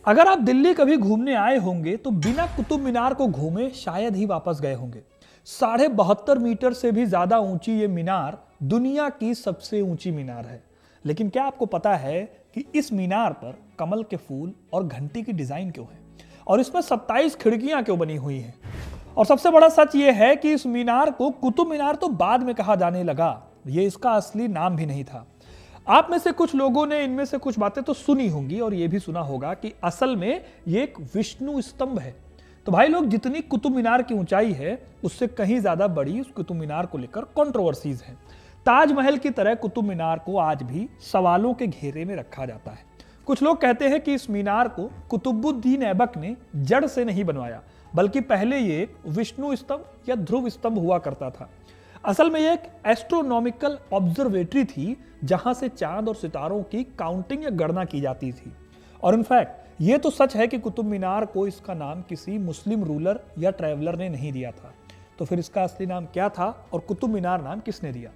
अगर आप दिल्ली कभी घूमने आए होंगे तो बिना कुतुब मीनार को घूमे शायद ही वापस गए होंगे। 72.5 मीटर से भी ज्यादा ऊंची ये मीनार दुनिया की सबसे ऊंची मीनार है। लेकिन क्या आपको पता है कि इस मीनार पर कमल के फूल और घंटी की डिजाइन क्यों है और इसमें 27 खिड़कियां क्यों बनी हुई हैं? और सबसे बड़ा सच ये है कि इस मीनार को कुतुब मीनार तो बाद में कहा जाने लगा, ये इसका असली नाम भी नहीं था। आप में से कुछ लोगों ने इनमें से कुछ बातें तो सुनी होंगी और यह भी सुना होगा कि असल में ये एक विष्णु स्तंभ है। तो भाई लोग, जितनी कुतुब मीनार की ऊंचाई है उससे कहीं ज्यादा बड़ी उस कुतुब मीनार को लेकर कंट्रोवर्सीज हैं। ताजमहल की तरह कुतुब मीनार को आज भी सवालों के घेरे में रखा जाता है। कुछ लोग कहते हैं कि इस मीनार को कुतुबुद्दीन ऐबक ने जड़ से नहीं बनवाया, बल्कि पहले ये एक विष्णु स्तंभ या ध्रुव स्तंभ हुआ करता था। असल में ये एक एस्ट्रोनॉमिकल ऑब्जर्वेटरी थी जहां से चांद और सितारों की काउंटिंग या गणना की जाती थी। और इनफैक्ट ये तो सच है कि कुतुब मीनार को इसका नाम किसी मुस्लिम रूलर या ट्रैवलर ने नहीं दिया था। तो फिर इसका असली नाम क्या था और कुतुब मीनार नाम किसने दिया?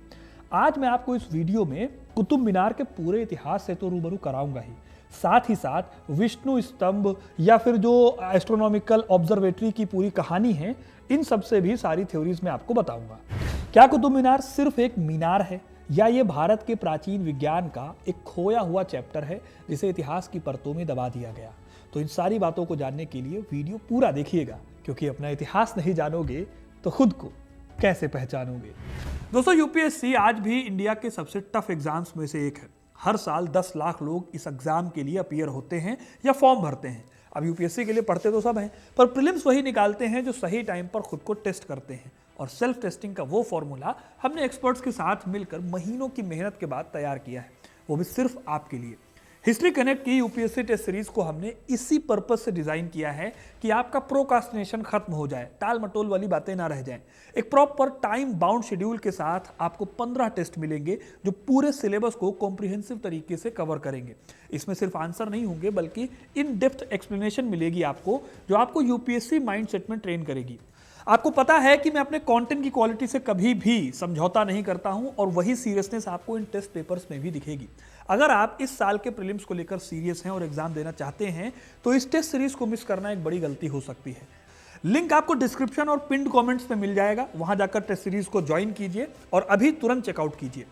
आज मैं आपको इस वीडियो में कुतुब मीनार के पूरे इतिहास से तो रूबरू कराऊंगा ही, साथ ही साथ विष्णु स्तंभ या फिर जो एस्ट्रोनॉमिकल ऑब्जर्वेटरी की पूरी कहानी है, इन सब से भी सारी थ्योरीज मैं आपको बताऊंगा। क्या कुतुब मीनार सिर्फ एक मीनार है या ये भारत के प्राचीन विज्ञान का एक खोया हुआ चैप्टर है जिसे इतिहास की परतों में दबा दिया गया? तो इन सारी बातों को जानने के लिए वीडियो पूरा देखिएगा, क्योंकि अपना इतिहास नहीं जानोगे तो खुद को कैसे पहचानोगे। दोस्तों, यूपीएससी आज भी इंडिया के सबसे टफ एग्जाम्स में से एक है। हर साल 10 लाख लोग इस एग्जाम के लिए अपीयर होते हैं या फॉर्म भरते हैं। अब यूपीएससी के लिए पढ़ते तो सब हैं, पर प्रीलिम्स वही निकालते हैं जो सही टाइम पर खुद को टेस्ट करते हैं। और सेल्फ टेस्टिंग का वो फॉर्मूला हमने एक्सपर्ट्स के साथ मिलकर महीनों की मेहनत के बाद तैयार किया है, वो भी सिर्फ आपके लिए। हिस्ट्री कनेक्ट की यूपीएससी टेस्ट सीरीज को हमने इसी पर्पस से डिजाइन किया है कि आपका प्रोकास्टिनेशन खत्म हो जाए, टाल मटोल वाली बातें ना रह जाएं। एक प्रॉपर टाइम बाउंड शेड्यूल के साथ आपको 15 टेस्ट मिलेंगे जो पूरे सिलेबस को कॉम्प्रिहेंसिव तरीके से कवर करेंगे। इसमें सिर्फ आंसर नहीं होंगे बल्कि इन डेप्थ एक्सप्लेनेशन मिलेगी आपको, जो आपको यूपीएससी माइंडसेट में ट्रेन करेगी। आपको पता है कि मैं अपने कंटेंट की क्वालिटी से कभी भी समझौता नहीं करता हूं और वही सीरियसनेस आपको इन टेस्ट पेपर्स में भी दिखेगी। अगर आप इस साल के प्रीलिम्स को लेकर सीरियस हैं और एग्जाम देना चाहते हैं तो इस टेस्ट सीरीज को मिस करना एक बड़ी गलती हो सकती है। लिंक आपको डिस्क्रिप्शन और पिन्ड कमेंट्स में मिल जाएगा, वहां जाकर टेस्ट सीरीज को ज्वाइन कीजिए और अभी तुरंत चेकआउट कीजिए।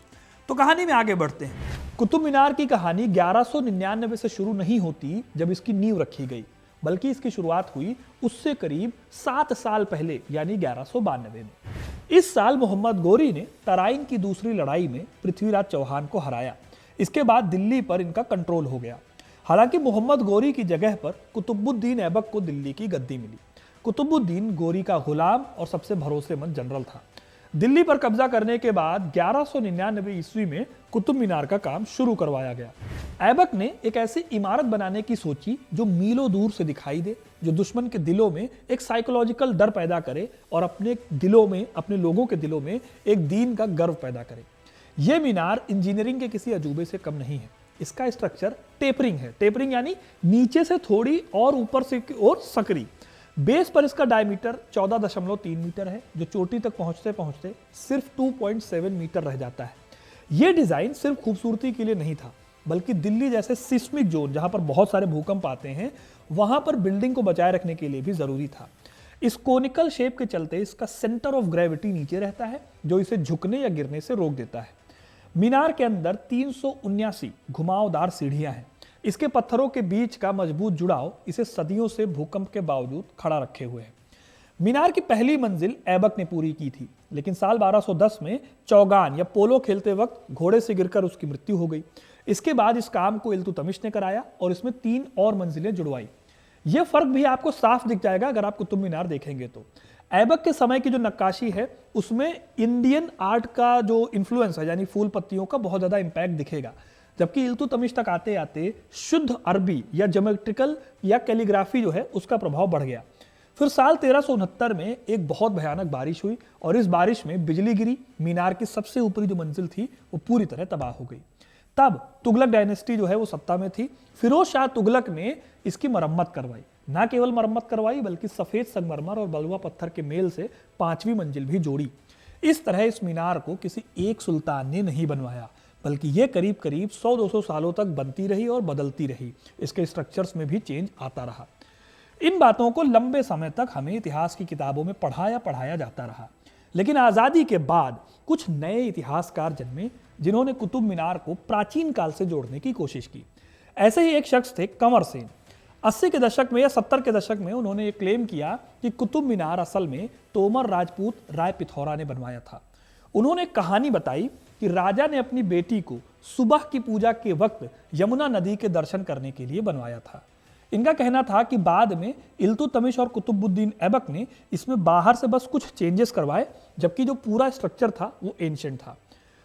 तो कहानी में आगे बढ़ते हैं। कुतुब मीनार की कहानी 1199 से शुरू नहीं होती जब इसकी नींव रखी गई, बल्कि इसकी शुरुआत हुई उससे करीब 7 साल पहले, यानी 1192 में। इस साल मोहम्मद गोरी ने तराइन की दूसरी लड़ाई में पृथ्वीराज चौहान को हराया। इसके बाद दिल्ली पर इनका कंट्रोल हो गया। हालांकि मोहम्मद गोरी की जगह पर कुतुबुद्दीन ऐबक को दिल्ली की गद्दी मिली। कुतुबुद्दीन गोरी का गुलाम और सबसे भरोसेमंद जनरल था। दिल्ली पर कब्जा करने के बाद 1199 ईस्वी में कुतुब मीनार का काम शुरू करवाया गया। ऐबक ने एक ऐसी इमारत बनाने की सोची जो मीलों दूर से दिखाई दे, जो दुश्मन के दिलों में एक साइकोलॉजिकल डर पैदा करे और अपने लोगों के दिलों में एक दीन का गर्व पैदा करे। यह मीनार इंजीनियरिंग के किसी अजूबे से कम नहीं है। इसका स्ट्रक्चर टेपरिंग है। टेपरिंग यानी नीचे से थोड़ी और ऊपर से और सकरी। बेस पर इसका डायमीटर 14.3 मीटर है, जो चोटी तक पहुंचते पहुंचते सिर्फ 2.7 मीटर रह जाता है। यह डिजाइन सिर्फ खूबसूरती के लिए नहीं था, बल्कि दिल्ली जैसे सिस्मिक जोन जहां पर बहुत सारे भूकंप आते हैं, वहां पर बिल्डिंग को बचाए रखने के लिए भी जरूरी था। इस कोनिकल शेप के चलते इसका सेंटर ऑफ ग्रेविटी नीचे रहता है, जो इसे झुकने या गिरने से रोक देता है। मीनार के अंदर 379 घुमावदार सीढ़ियां हैं। इसके पत्थरों के बीच का मजबूत जुड़ाव इसे सदियों से भूकंप के बावजूद खड़ा रखे हुए है। मीनार की पहली मंजिल ऐबक ने पूरी की थी, लेकिन साल 1210 में चौगान या पोलो खेलते वक्त घोड़े से गिरकर उसकी मृत्यु हो गई। इसके बाद इस काम को इल्तुतमिश ने कराया और इसमें 3 और मंजिलें जुड़वाई। यह फर्क भी आपको साफ दिख जाएगा अगर आप कुतुब मीनार देखेंगे तो। ऐबक के समय की जो नक्काशी है उसमें इंडियन आर्ट का जो इन्फ्लुएंस है, यानी फूल पत्तियों का बहुत ज्यादा इंपैक्ट दिखेगा, जबकि इल्तुतमिश तक आते आते शुद्ध अरबी या ज्योमेट्रिकल या कैलीग्राफी जो है उसका प्रभाव बढ़ गया। फिर साल 1369 में एक बहुत भयानक बारिश हुई और इस बारिश में बिजली गिरी। मीनार की सबसे ऊपरी जो मंजिल थी वो पूरी तरह तबाह हो गई। तब तुगलक डायनेस्टी जो है वो सत्ता में थी। फिरोज शाह तुगलक ने इसकी मरम्मत करवाई। ना केवल मरम्मत करवाई बल्कि सफेद संगमरमर और बलुआ पत्थर के मेल से 5वीं मंजिल भी जोड़ी। इस तरह इस मीनार को किसी एक सुल्तान ने नहीं बनवाया, बल्कि ये करीब करीब 100-200 सालों तक बनती रही और बदलती रही। इसके स्ट्रक्चर्स में भी चेंज आता रहा। इन बातों को लंबे समय तक हमें इतिहास की किताबों में पढ़ाया जाता रहा। लेकिन आज़ादी के बाद कुछ नए इतिहासकार जन्मे जिन्होंने कुतुब मीनार को प्राचीन काल से जोड़ने की कोशिश की। ऐसे ही एक शख्स थे कंवर सेन। 80 के दशक में या 70 के दशक में उन्होंने ये क्लेम किया कि कुतुब मीनार असल में तोमर राजपूत राय पिथौरा ने बनवाया था। उन्होंने कहानी बताई कि राजा ने अपनी बेटी को सुबह की पूजा के वक्त यमुना नदी के दर्शन करने के लिए बनवाया था। इनका कहना था कि बाद में इल्तुतमिश और कुतुबुद्दीन ऐबक ने इसमें बाहर से बस कुछ चेंजेस करवाए, जबकि जो पूरा स्ट्रक्चर था वो एंशिएंट था।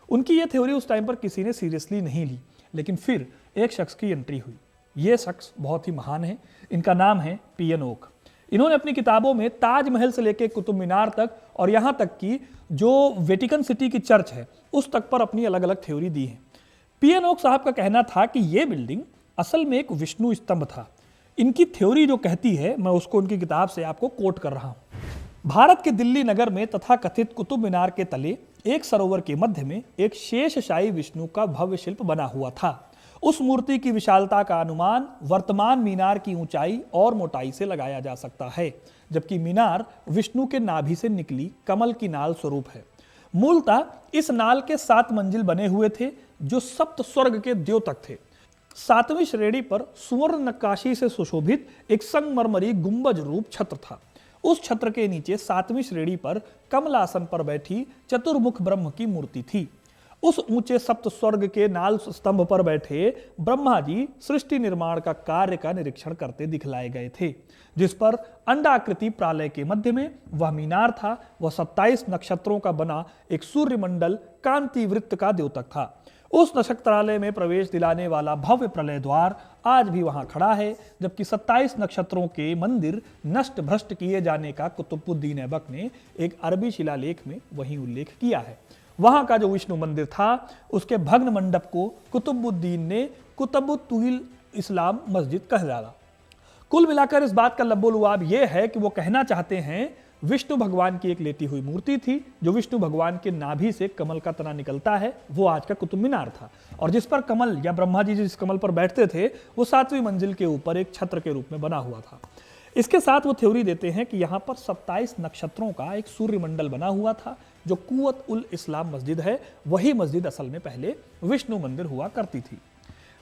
उनकी ये थ्योरी उस टाइम पर किसी ने सीरियसली नहीं ली, लेकिन फिर एक शख्स की एंट्री हुई। ये शख्स बहुत ही महान है। इनका नाम है पीएन ओक। इन्होंने अपनी किताबों में ताजमहल से लेकर कुतुब मीनार तक और यहाँ तक कि जो वेटिकन सिटी की चर्च है उस तक पर अपनी अलग अलग थ्योरी दी है। पीएन ओक साहब का कहना था कि यह बिल्डिंग असल में एक विष्णु स्तंभ था। इनकी थ्योरी जो कहती है, मैं उसको उनकी किताब से आपको कोट कर रहा हूं। भारत के दिल्ली नगर में तथा कथित कुतुब मीनार के तले एक सरोवर के मध्य में एक शेषशायी विष्णु का भव्य शिल्प बना हुआ था। उस मूर्ति की विशालता का अनुमान वर्तमान मीनार की ऊंचाई और मोटाई से लगाया जा सकता है, जबकि मीनार विष्णु के नाभि से निकली कमल की नाल स्वरूप है। मूलतः इस नाल के 7 मंजिल बने हुए थे जो सप्त स्वर्ग के द्योतक थे। 7वीं श्रेणी पर सुवर्ण नक्काशी से सुशोभित एक संगमरमरी गुंबज रूप छत्र था। उस छत्र के नीचे 7वीं श्रेणी पर कमलासन पर बैठी चतुर्मुख ब्रह्म की मूर्ति थी। उस ऊंचे सप्त स्वर्ग के नाल स्तंभ पर बैठे ब्रह्मा जी सृष्टि निर्माण का कार्य का निरीक्षण करते दिखलाए गए थे, जिस पर अंडाकृति प्रालय के मध्य में वह मीनार था। वह 27 नक्षत्रों का बना एक सूर्यमंडल कांति वृत्त का द्योतक था। उस नक्षत्रालय में प्रवेश दिलाने वाला भव्य प्रलय द्वार आज भी वहां खड़ा है, जबकि 27 नक्षत्रों के मंदिर नष्ट भ्रष्ट किए जाने का कुतुबुद्दीन ऐबक ने एक अरबी शिलालेख में वही उल्लेख किया है। वहां का जो विष्णु मंदिर था उसके भग्न मंडप को कुतुबुद्दीन ने कुतुबुत-तुहिल इस्लाम मस्जिद कह डाला। कुल मिलाकर इस बात का लब्बो-लुआब यह है कि वो कहना चाहते हैं विष्णु भगवान की एक लेटी हुई मूर्ति थी जो विष्णु भगवान के नाभि से कमल का तना निकलता है, वो आज का कुतुब मीनार था, और जिस पर कमल या ब्रह्मा जी जिस कमल पर बैठते थे वो 7वीं मंजिल के ऊपर एक छत्र के रूप में बना हुआ था। इसके साथ वो थ्योरी देते हैं कि यहाँ पर 27 नक्षत्रों का एक सूर्यमंडल बना हुआ था। जो कुव्वत उल इस्लाम मस्जिद है वही मस्जिद असल में पहले विष्णु मंदिर हुआ करती थी।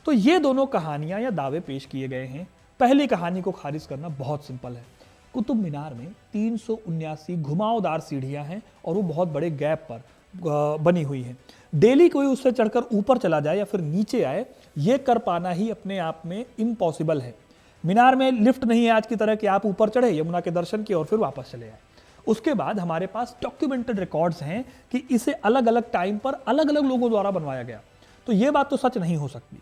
तो ये दोनों कहानियां या दावे पेश किए गए हैं। पहली कहानी को खारिज करना बहुत सिंपल है। कुतुब मीनार में 379 घुमावदार सीढ़ियां हैं और वो बहुत बड़े गैप पर बनी हुई हैं। डेली कोई उससे चढ़कर ऊपर चला जाए या फिर नीचे आए, ये कर पाना ही अपने आप में इम्पॉसिबल है। मीनार में लिफ्ट नहीं है आज की तरह कि आप ऊपर चढ़े, यमुना के दर्शन किए और फिर वापस चले आए। उसके बाद हमारे पास डॉक्यूमेंटेड रिकॉर्ड्स हैं कि इसे अलग अलग टाइम पर अलग अलग लोगों द्वारा बनवाया गया। तो ये बात तो सच नहीं हो सकती।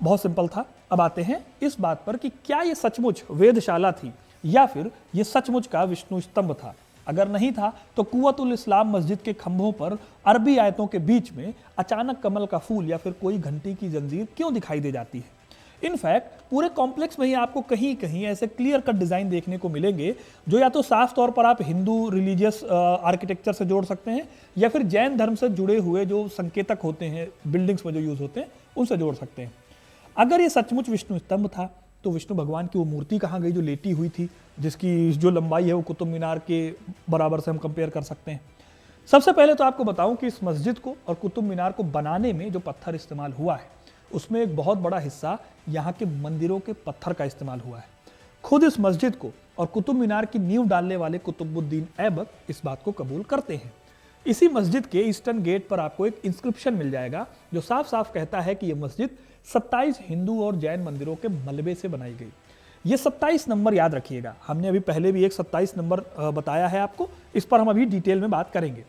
बहुत सिंपल था। अब आते हैं इस बात पर कि क्या ये सचमुच वेधशाला थी या फिर ये सचमुच का विष्णु स्तंभ था। अगर नहीं था तो कुव्वत उल इस्लाम मस्जिद के खंभों पर अरबी आयतों के बीच में अचानक कमल का फूल या फिर कोई घंटी की जंजीर क्यों दिखाई दे जाती है। इनफैक्ट पूरे कॉम्प्लेक्स में ही आपको कहीं कहीं ऐसे क्लियर कट डिजाइन देखने को मिलेंगे जो या तो साफ तौर पर आप हिंदू रिलीजियस आर्किटेक्चर से जोड़ सकते हैं या फिर जैन धर्म से जुड़े हुए जो संकेतक होते हैं बिल्डिंग्स में जो यूज होते हैं उनसे जोड़ सकते हैं। अगर ये सचमुच विष्णु स्तंभ था तो विष्णु भगवान की वो मूर्ति कहाँ गई जो लेटी हुई थी, जिसकी जो लंबाई है वो कुतुब मीनार के बराबर से हम कंपेयर कर सकते हैं। सबसे पहले तो आपको बताऊं कि इस मस्जिद को और कुतुब मीनार को बनाने में जो पत्थर इस्तेमाल हुआ है उसमें एक बहुत बड़ा हिस्सा यहाँ के मंदिरों के पत्थर का इस्तेमाल हुआ है। खुद इस मस्जिद को और कुतुब मीनार की नींव डालने वाले कुतुबुद्दीन ऐबक इस बात को कबूल करते हैं। इसी मस्जिद के ईस्टर्न गेट पर आपको एक इंस्क्रिप्शन मिल जाएगा जो साफ साफ कहता है कि यह मस्जिद 27 हिंदू और जैन मंदिरों के मलबे से बनाई गई। ये 27 नंबर याद रखिएगा। हमने अभी पहले भी एक 27 नंबर बताया है आपको, इस पर हम अभी डिटेल में बात करेंगे।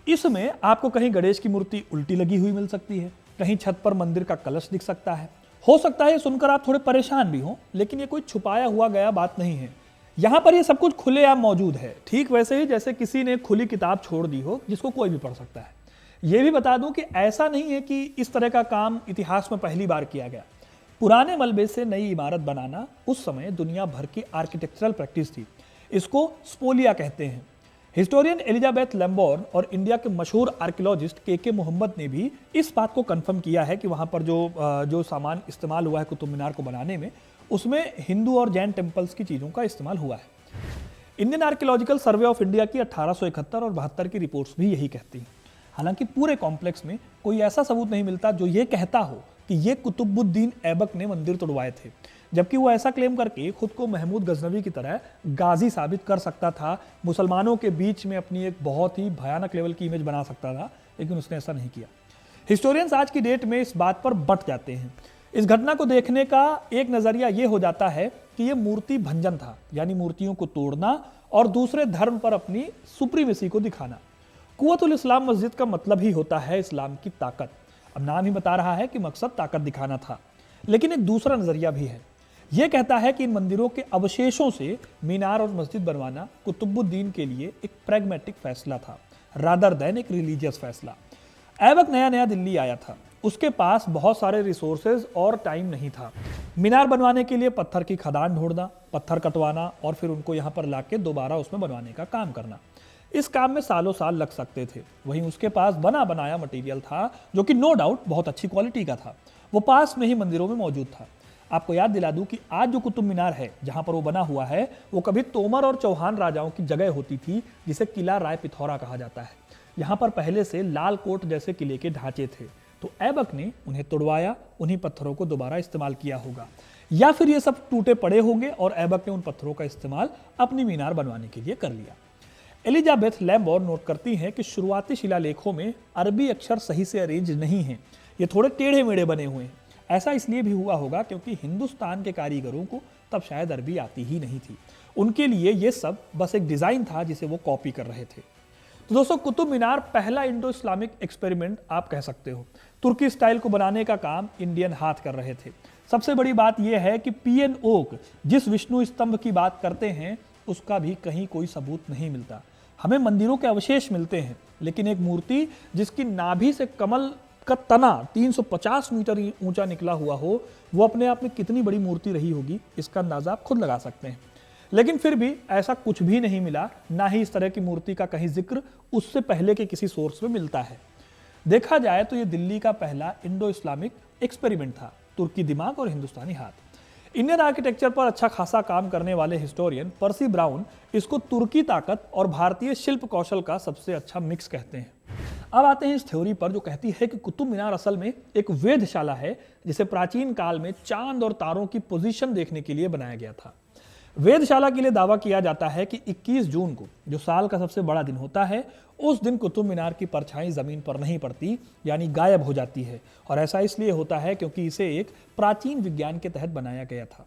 इसमें आपको कहीं गणेश की मूर्ति उल्टी लगी हुई मिल सकती है, कहीं छत पर मंदिर का कलश दिख सकता है। हो सकता है सुनकर आप थोड़े परेशान भी हों, लेकिन ये कोई छुपाया हुआ गया बात नहीं है। यहाँ पर ये सब कुछ खुलेआम मौजूद है, ठीक वैसे ही जैसे किसी ने खुली किताब छोड़ दी हो जिसको कोई भी पढ़ सकता है। ये भी बता दूं कि ऐसा नहीं है कि इस तरह का काम इतिहास में पहली बार किया गया। पुराने मलबे से नई इमारत बनाना उस समय दुनिया भर की आर्किटेक्चरल प्रैक्टिस थी। इसको स्पोलिया कहते हैं। हिस्टोरियन एलिजाबेथ लैम्बोर्न और इंडिया के मशहूर आर्कियोलॉजिस्ट के मोहम्मद ने भी इस बात को कंफर्म किया है कि वहां पर जो सामान इस्तेमाल हुआ है कुतुब मीनार को बनाने में, उसमें हिंदू और जैन टेम्पल्स की चीज़ों का इस्तेमाल हुआ है। Indian archaeological survey of India की 1871 और 72 की रिपोर्ट्स भी यही कहती हैं। हालांकि पूरे कॉम्प्लेक्स में कोई ऐसा सबूत नहीं मिलता जो ये कहता हो कि ये कुतुबुद्दीन ऐबक ने मंदिर तोड़वाए थे, जबकि वो ऐसा क्लेम करके खुद को महमूद गजनवी की तरह गाजी साबित कर सकता था, मुसलमानों के बीच में अपनी एक बहुत ही भयानक लेवल की इमेज बना सकता था, लेकिन उसने ऐसा नहीं किया। हिस्टोरियंस आज की डेट में इस बात पर बट जाते हैं। इस घटना को देखने का एक नजरिया ये हो जाता है कि ये मूर्ति भंजन था, यानी मूर्तियों को तोड़ना और दूसरे धर्म पर अपनी सुप्रीमेसी को दिखाना। कुव्वतुल इस्लाम मस्जिद का मतलब ही होता है इस्लाम की ताकत। अब नाम ही बता रहा है कि मकसद ताकत दिखाना था, लेकिन एक दूसरा नजरिया भी है। यह कहता है कि इन मंदिरों के अवशेषों से मीनार और मस्जिद बनवाना कुतुबुद्दीन के लिए एक प्रैग्मेटिक फैसला था, रादर देन एक रिलीजियस फैसला। ऐबक नया नया दिल्ली आया था, उसके पास बहुत सारे रिसोर्सेज और टाइम नहीं था। मीनार बनवाने के लिए पत्थर की खदान ढूंढना, पत्थर कटवाना और फिर उनको यहाँ पर लाके दोबारा उसमें बनवाने का काम करना, इस काम में सालों साल लग सकते थे। वहीं उसके पास बना बनाया मटेरियल था जो कि नो डाउट बहुत अच्छी क्वालिटी का था, वो पास में ही मंदिरों में मौजूद था। आपको याद दिला दूं कि आज जो कुतुब मीनार है जहां पर वो बना हुआ है, वो कभी तोमर और चौहान राजाओं की जगह होती थी, जिसे किला राय पिथौरा कहा जाता है। यहाँ पर पहले से लाल कोट जैसे किले के ढांचे थे, तो ऐबक ने उन्हें तोड़वाया, उन्हीं पत्थरों को दोबारा इस्तेमाल किया होगा, या फिर ये सब टूटे पड़े होंगे और ऐबक ने उन पत्थरों का इस्तेमाल अपनी मीनार बनवाने के लिए कर लिया। एलिजाबेथ लैम्बोर्न नोट करती हैं कि शुरुआती शिलालेखों में अरबी अक्षर सही से अरेंज नहीं हैं, ये थोड़े टेढ़े मेढ़े बने हुए हैं। ऐसा इसलिए भी हुआ होगा क्योंकि हिंदुस्तान के कारीगरों को तब शायद अरबी आती ही नहीं थी, उनके लिए ये सब बस एक डिज़ाइन था जिसे वो कॉपी कर रहे थे। तो दोस्तों, कुतुब मीनार पहला इंडो इस्लामिक एक्सपेरिमेंट आप कह सकते हो। तुर्की स्टाइल को बनाने का काम इंडियन हाथ कर रहे थे। सबसे बड़ी बात यह है कि पीएन ओक जिस विष्णु स्तंभ की बात करते हैं, उसका भी कहीं कोई सबूत नहीं मिलता। हमें मंदिरों के अवशेष मिलते हैं, लेकिन एक मूर्ति जिसकी नाभि से कमल का तना 350 मीटर ऊंचा निकला हुआ हो, वो अपने आप में कितनी बड़ी मूर्ति रही होगी, इसका अंदाजा आप खुद लगा सकते हैं। लेकिन फिर भी ऐसा कुछ भी नहीं मिला, ना ही इस तरह की मूर्ति का कहीं जिक्र उससे पहले के किसी सोर्स में मिलता है। देखा जाए तो ये दिल्ली का पहला इंडो इस्लामिक एक्सपेरिमेंट था, तुर्की दिमाग और हिंदुस्तानी हाथ। इंडियन आर्किटेक्चर पर अच्छा खासा काम करने वाले हिस्टोरियन पर्सी ब्राउन इसको तुर्की ताकत और भारतीय शिल्प कौशल का सबसे अच्छा मिक्स कहते हैं। अब आते हैं इस थ्योरी पर जो कहती है कि कुतुब मीनार असल में एक वेधशाला है, जिसे प्राचीन काल में चांद और तारों की पोजीशन देखने के लिए बनाया गया था। वेधशाला के लिए दावा किया जाता है कि 21 जून को, जो साल का सबसे बड़ा दिन होता है, उस दिन कुतुब मीनार की परछाई जमीन पर नहीं पड़ती, यानी गायब हो जाती है। और ऐसा इसलिए होता है क्योंकि इसे एक प्राचीन विज्ञान के तहत बनाया गया था।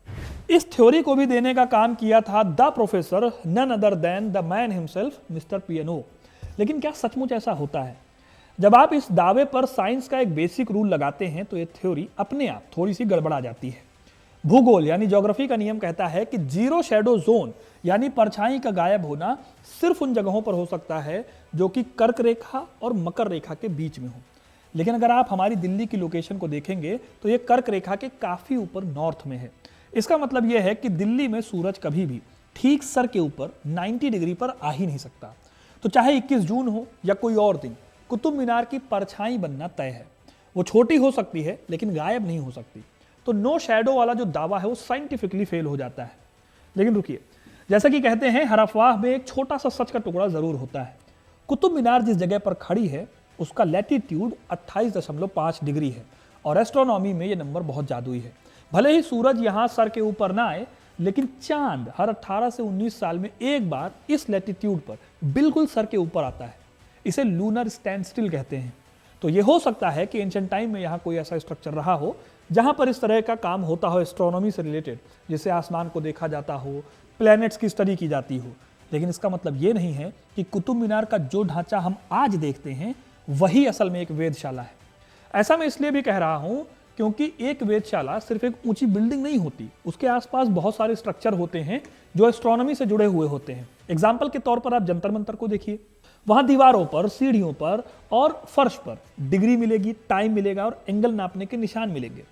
इस थ्योरी को भी देने का काम किया था the professor, none other than the man himself, mister PNO. लेकिन क्या सचमुच ऐसा होता है? जब आप इस दावे पर साइंस का एक बेसिक रूल लगाते हैं तो यह थ्योरी अपने आप थोड़ी सी गड़बड़ा जाती है। भूगोल यानी ज्योग्राफी का नियम कहता है कि जीरो शैडो जोन यानी परछाई का गायब होना सिर्फ उन जगहों पर हो सकता है जो कि कर्क रेखा और मकर रेखा के बीच में हो। लेकिन अगर आप हमारी दिल्ली की लोकेशन को देखेंगे तो ये कर्क रेखा के काफी ऊपर नॉर्थ में है। इसका मतलब यह है कि दिल्ली में सूरज कभी भी ठीक सर के ऊपर 90 डिग्री पर आ ही नहीं सकता। तो चाहे 21 जून हो या कोई और दिन, कुतुब मीनार की परछाई बनना तय है। वो छोटी हो सकती है लेकिन गायब नहीं हो सकती। तो नो शैडो वाला जो दावा है वो साइंटिफिकली फेल हो जाता है। लेकिन रुकिए, जैसा कि कहते हैं हर अफवाह में एक छोटा सा सच का टुकड़ा जरूर होता है। कुतुब मीनार जिस जगह पर खड़ी है उसका लैटिट्यूड 28.5 डिग्री है और एस्ट्रोनॉमी में ये नंबर बहुत जादुई है। भले ही सूरज यहाँ सर के ऊपर ना आए, लेकिन चांद हर 18 से 19 साल में एक बार इस लैटिट्यूड पर बिल्कुल सर के ऊपर आता है। इसे लूनर स्टैंड स्टिल कहते हैं। तो ये हो सकता है कि एंशिएंट टाइम में यहाँ कोई ऐसा स्ट्रक्चर रहा हो जहां पर इस तरह का काम होता हो एस्ट्रोनॉमी से रिलेटेड, जिससे आसमान को देखा जाता हो, प्लैनेट्स की स्टडी की जाती हो। लेकिन इसका मतलब ये नहीं है कि कुतुब मीनार का जो ढांचा हम आज देखते हैं वही असल में एक वेधशाला है। ऐसा मैं इसलिए भी कह रहा हूं क्योंकि एक वेधशाला सिर्फ एक ऊंची बिल्डिंग नहीं होती, उसके आसपास बहुत सारे स्ट्रक्चर होते हैं जो एस्ट्रोनॉमी से जुड़े हुए होते हैं। एग्जाम्पल के तौर पर आप जंतर मंतर को देखिए, वहां दीवारों पर, सीढ़ियों पर और फर्श पर डिग्री मिलेगी, टाइम मिलेगा और एंगल नापने के निशान मिलेंगे।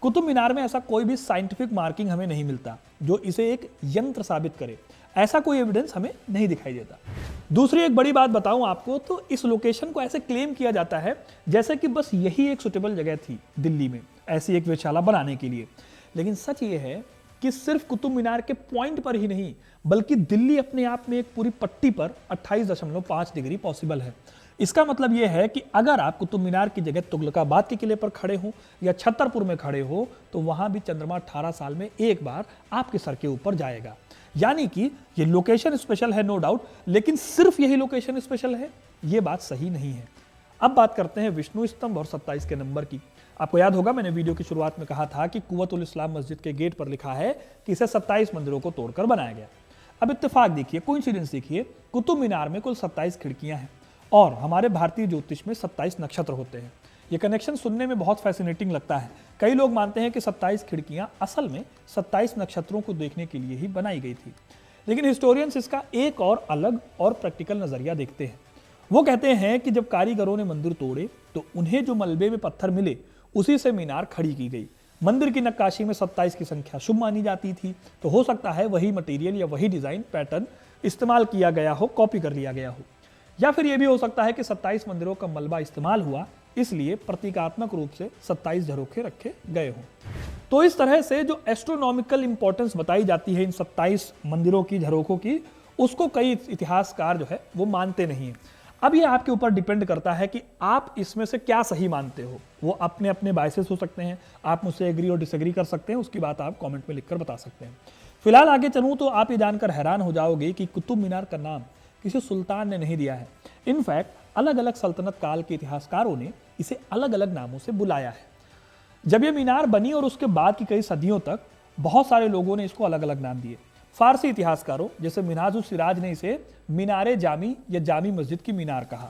कुतुब मीनार में ऐसा कोई भी साइंटिफिक मार्किंग हमें नहीं मिलता जो इसे एक यंत्र साबित करे। ऐसा कोई एविडेंस हमें नहीं दिखाई देता। दूसरी एक बड़ी बात बताऊं आपको, तो इस लोकेशन को ऐसे क्लेम किया जाता है जैसे कि बस यही एक सुटेबल जगह थी दिल्ली में ऐसी एक वेधशाला बनाने के लिए। लेकिन सच ये है कि सिर्फ कुतुब मीनार के पॉइंट पर ही नहीं, बल्कि दिल्ली अपने आप में एक पूरी पट्टी पर 28.5 डिग्री पॉसिबल है। इसका मतलब यह है कि अगर आप कुतुब मीनार की जगह तुगलकाबाद के किले पर खड़े हो या छतरपुर में खड़े हो, तो वहां भी चंद्रमा 18 साल में एक बार आपके सर के ऊपर जाएगा। यानी कि ये लोकेशन स्पेशल है नो डाउट, लेकिन सिर्फ यही लोकेशन स्पेशल है ये बात सही नहीं है। अब बात करते हैं विष्णु स्तंभ और 27 के नंबर की। आपको याद होगा मैंने वीडियो की शुरुआत में कहा था कि कुव्वतुल इस्लाम मस्जिद के गेट पर लिखा है कि इसे 27 मंदिरों को तोड़कर बनाया गया। अब इत्तेफाक देखिए, कोइंसिडेंस देखिए, कुतुब मीनार में कुल 27 खिड़कियां हैं और हमारे भारतीय ज्योतिष में 27 नक्षत्र होते हैं। ये कनेक्शन सुनने में बहुत फैसिनेटिंग लगता है। कई लोग मानते हैं कि 27 खिड़कियां असल में 27 नक्षत्रों को देखने के लिए ही बनाई गई थी, लेकिन हिस्टोरियंस इसका एक और अलग और प्रैक्टिकल नजरिया देखते हैं। वो कहते हैं कि जब कारीगरों ने मंदिर तोड़े तो उन्हें जो मलबे में पत्थर मिले उसी से मीनार खड़ी की गई। मंदिर की नक्काशी में 27 की संख्या शुभ मानी जाती थी, तो हो सकता है वही मटेरियल या वही डिजाइन पैटर्न इस्तेमाल किया गया हो, कॉपी कर लिया गया हो। या फिर यह भी हो सकता है कि 27 मंदिरों का मलबा इस्तेमाल हुआ, इसलिए प्रतीकात्मक रूप से 27 झरोखे रखे गए हों। तो इस तरह से जो एस्ट्रोनॉमिकल इंपॉर्टेंस बताई जाती है इन 27 मंदिरों की झरोखों की, उसको कई इतिहासकार जो है वो मानते नहीं है। अब ये आपके ऊपर डिपेंड करता है कि आप इसमें से क्या सही मानते हो। वो अपने अपने बायसेस हो सकते हैं, आप मुझसे एग्री और डिसएग्री कर सकते हैं, उसकी बात आप कमेंट में लिखकर बता सकते हैं। फिलहाल आगे चलूं तो आप ये जानकर हैरान हो जाओगे कि कुतुब मीनार का नाम किसी सुल्तान ने नहीं दिया है। इनफैक्ट अलग अलग सल्तनत काल के इतिहासकारों ने इसे अलग अलग नामों से बुलाया है। जब ये मीनार बनी और उसके बाद की कई सदियों तक बहुत सारे लोगों ने इसको अलग अलग नाम दिए। फारसी इतिहासकारों जैसे मिन्हाजुस सिराज ने इसे मीनारे जामी या जामी मस्जिद की मीनार कहा,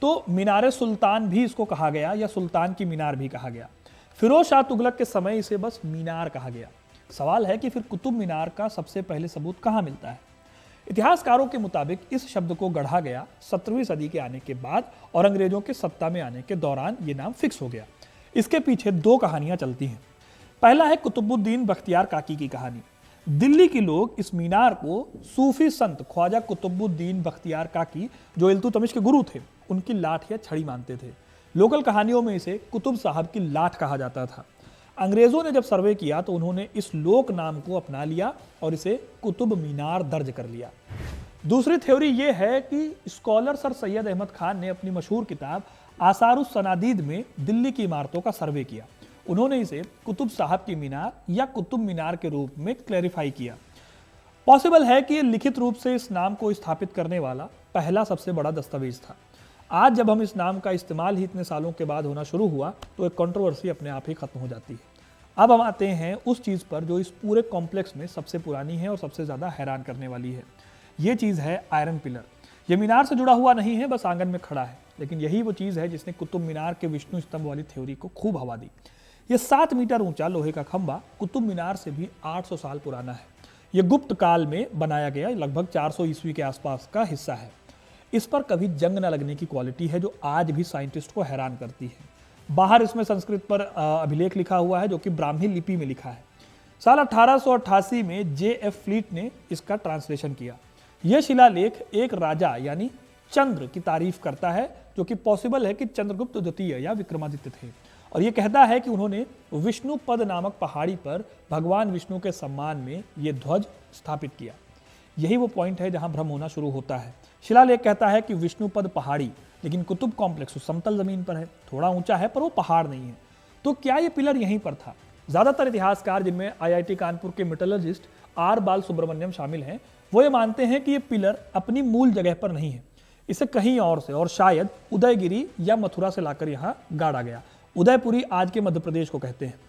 तो मीनारे सुल्तान भी इसको कहा गया या सुल्तान की मीनार भी कहा गया। फिरोज शाह तुगलक के समय इसे बस मीनार कहा गया। सवाल है कि फिर कुतुब मीनार का सबसे पहले सबूत कहां मिलता है? इतिहासकारों के मुताबिक इस शब्द को गढ़ा गया 17वीं सदी के आने के बाद और अंग्रेजों के सत्ता में आने के दौरान ये नाम फिक्स हो गया। इसके पीछे दो कहानियां चलती हैं। पहला है कुतुबुद्दीन बख्तियार काकी की कहानी। दिल्ली के लोग इस मीनार को सूफी संत ख्वाजा कुतुबुद्दीन बख्तियार काकी, जो इल्तुतमिश के गुरु थे, उनकी लाठ या छड़ी मानते थे। लोकल कहानियों में इसे कुतुब साहब की लाठ कहा जाता था। अंग्रेजों ने जब सर्वे किया तो उन्होंने इस लोक नाम को अपना लिया और इसे कुतुब मीनार दर्ज कर लिया। दूसरी थ्योरी यह है कि स्कॉलर सर सैयद अहमद खान ने अपनी मशहूर किताब आसारुस सनादीद में दिल्ली की इमारतों का सर्वे किया। उन्होंने इसे कुतुब साहब की मीनार या कुतुब मीनार के रूप में क्लैरिफाई किया। पॉसिबल है कि लिखित रूप से इस नाम को स्थापित करने वाला पहला सबसे बड़ा दस्तावेज था। आज जब हम इस नाम का इस्तेमाल ही इतने सालों के बाद होना शुरू हुआ तो एक कंट्रोवर्सी अपने आप ही खत्म हो जाती है। अब हम आते हैं उस चीज़ पर जो इस पूरे कॉम्प्लेक्स में सबसे पुरानी है और सबसे ज़्यादा हैरान करने वाली है। ये चीज़ है आयरन पिलर। ये मीनार से जुड़ा हुआ नहीं है, बस आंगन में खड़ा है, लेकिन यही वो चीज़ है जिसने कुतुब मीनार के विष्णु स्तंभ वाली थ्योरी को खूब हवा दी। ये 7 मीटर ऊंचा लोहे का खंभा कुतुब मीनार से भी 800 साल पुराना है। ये गुप्त काल में बनाया गया लगभग 400 ईस्वी के आसपास का हिस्सा है। इस पर कभी जंग न लगने की क्वालिटी है जो आज भी साइंटिस्ट को हैरान करती है। बाहर इसमें संस्कृत पर अभिलेख लिखा हुआ है जो कि ब्राह्मी लिपि में लिखा है। साल 1888 में J.F. फ्लीट ने इसका ट्रांसलेशन किया। यह शिलालेख एक राजा यानी चंद्र की तारीफ करता है, जो कि पॉसिबल है कि चंद्रगुप्त द्वितीय या विक्रमादित्य थे, और यह कहता है कि उन्होंने विष्णु पद नामक पहाड़ी पर भगवान विष्णु के सम्मान में यह ध्वज स्थापित किया। यही वो पॉइंट है जहां भ्रम होना शुरू होता है। शिलालेख कहता है कि विष्णु पद पहाड़ी, लेकिन कुतुब कॉम्प्लेक्स समतल जमीन पर है, थोड़ा ऊंचा है पर वो पहाड़ नहीं है। तो क्या ये पिलर यहीं पर था? ज्यादातर इतिहासकार, जिनमें IIT कानपुर के मेटलर्जिस्ट R बाल सुब्रमण्यम शामिल हैं, वो ये मानते हैं कि ये पिलर अपनी मूल जगह पर नहीं है, इसे कहीं और से और शायद उदयगिरी या मथुरा से लाकर यहाँ गाड़ा गया। उदयपुरी आज के मध्य प्रदेश को कहते हैं।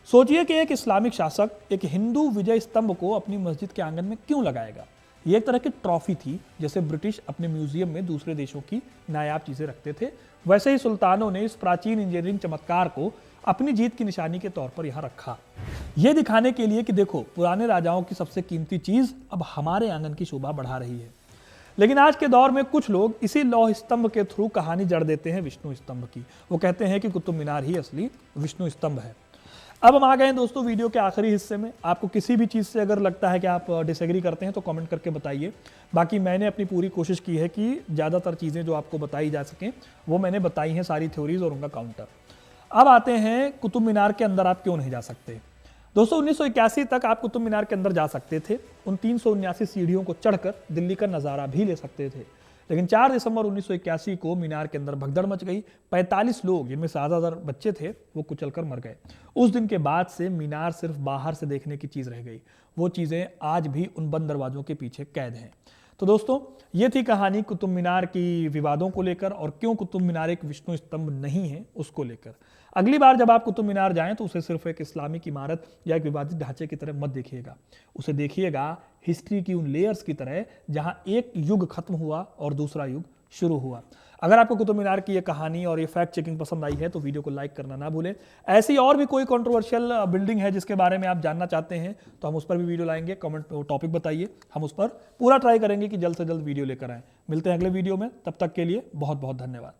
सोचिए कि एक इस्लामिक शासक एक हिंदू विजय स्तंभ को अपनी मस्जिद के आंगन में क्यों लगाएगा? ये एक तरह की ट्रॉफी थी, जैसे ब्रिटिश अपने म्यूजियम में दूसरे देशों की नायाब चीजें रखते थे, वैसे ही सुल्तानों ने इस प्राचीन इंजीनियरिंग चमत्कार को अपनी जीत की निशानी के तौर पर यहाँ रखा, यह दिखाने के लिए कि देखो पुराने राजाओं की सबसे कीमती चीज अब हमारे आंगन की शोभा बढ़ा रही है। लेकिन आज के दौर में कुछ लोग इसी लौह स्तंभ के थ्रू कहानी जड़ देते हैं विष्णु स्तंभ की। वो कहते हैं कि कुतुब मीनार ही असली विष्णु स्तंभ है। अब हम आ गए हैं दोस्तों वीडियो के आखिरी हिस्से में। आपको किसी भी चीज़ से अगर लगता है कि आप डिसएग्री करते हैं तो कमेंट करके बताइए। बाकी मैंने अपनी पूरी कोशिश की है कि ज़्यादातर चीज़ें जो आपको बताई जा सकें वो मैंने बताई हैं, सारी थ्योरीज और उनका काउंटर। अब आते हैं कुतुब मीनार के अंदर आप क्यों नहीं जा सकते। दोस्तों 1981 तक आप कुतुब मीनार के अंदर जा सकते थे, उन 379 सीढ़ियों को चढ़कर दिल्ली का नज़ारा भी ले सकते थे। लेकिन 4 दिसंबर 1981 को मीनार के अंदर भगदड़ मच गई। 45 लोग, जिनमें से ज़्यादातर बच्चे थे, वो कुचलकर मर गए। उस दिन के बाद से मीनार सिर्फ बाहर से देखने की चीज़ रह गई। वो चीज़ें आज भी उन बंद दरवाजों के पीछे कैद हैं। तो दोस्तों ये थी कहानी कुतुब मीनार की विवादों को लेकर और क्यों कुतुब मीनार एक विष्णु स्तंभ नहीं है उसको लेकर। अगली बार जब आप कुतुब मीनार जाएं तो उसे सिर्फ एक इस्लामिक इमारत या एक विवादित ढांचे की तरह मत देखिएगा, उसे देखिएगा हिस्ट्री की उन लेयर्स की तरह जहां एक युग खत्म हुआ और दूसरा युग शुरू हुआ। अगर आपको कुतुब मीनार की ये कहानी और ये फैक्ट चेकिंग पसंद आई है तो वीडियो को लाइक करना ना भूलें। ऐसी और भी कोई कंट्रोवर्शियल बिल्डिंग है जिसके बारे में आप जानना चाहते हैं तो हम उस पर भी वीडियो लाएंगे। कमेंट टॉपिक बताइए, हम उस पर पूरा ट्राई करेंगे कि जल्द से जल्द वीडियो लेकर आएँ। मिलते हैं अगले वीडियो में, तब तक के लिए बहुत बहुत धन्यवाद।